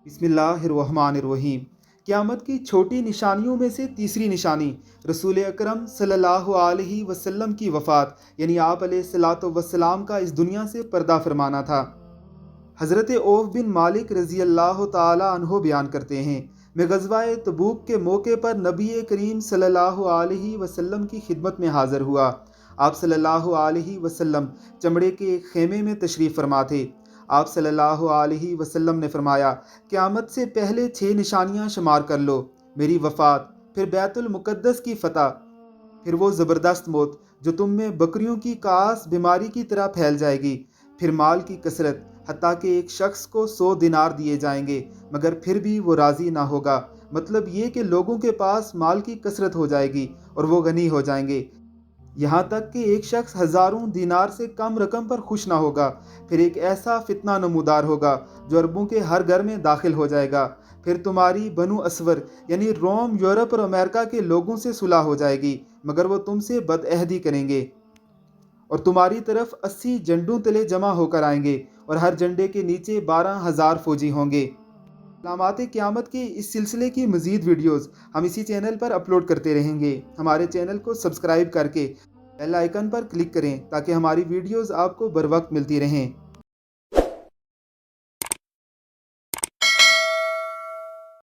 बिस्मिल्लाहिर्रहमानिर्रहीम। क़यामत की छोटी निशानियों में से तीसरी निशानी रसूल अकरम सल्लल्लाहु अलैहि वसल्लम की वफ़ात यानी आप अलैहिस्सलातु वस्सलाम का इस दुनिया से पर्दा फरमाना था। हज़रत औफ़ बिन मालिक रज़ी अल्लाह ताला अन्हो बयान करते हैं, मैं ग़ज़वा-ए तबूक के मौके पर नबी करीम सल्लल्लाहु अलैहि वसल्लम की खिदमत में हाज़िर हुआ। आप सल्लल्लाहु अलैहि वसल्लम चमड़े के एक खेमे में तशरीफ़ फरमा थे। आप सल्लल्लाहु अलैहि वसल्लम ने फरमाया, क़यामत से पहले 6 निशानियाँ शुमार कर लो, मेरी वफ़ात, फिर बैतुल मुक़द्दस की फ़तह, फिर वो ज़बरदस्त मौत जो तुम में बकरियों की कास बीमारी की तरह फैल जाएगी, फिर माल की कसरत, हत्ता कि एक शख्स को 100 दिनार दिए जाएंगे मगर फिर भी वो राज़ी ना होगा। मतलब ये कि लोगों के पास माल की कसरत हो जाएगी और वो गनी हो जाएंगे, यहाँ तक कि एक शख्स हज़ारों दिनार से कम रकम पर खुश ना होगा। फिर एक ऐसा फितना नमूदार होगा जो अरबों के हर घर में दाखिल हो जाएगा। फिर तुम्हारी बनु असवर यानी रोम, यूरोप और अमेरिका के लोगों से सुलह हो जाएगी मगर वो तुमसे बदअहदी करेंगे और तुम्हारी तरफ 80 झंडों तले जमा होकर आएंगे और हर झंडे के नीचे 12,000 फौजी होंगे। अलामात क़यामत के इस सिलसिले की मज़ीद वीडियोज़ हम इसी चैनल पर अपलोड करते रहेंगे। हमारे चैनल को सब्सक्राइब करके बेल आइकन पर क्लिक करें ताकि हमारी वीडियोज़ आपको बर वक्त मिलती रहें।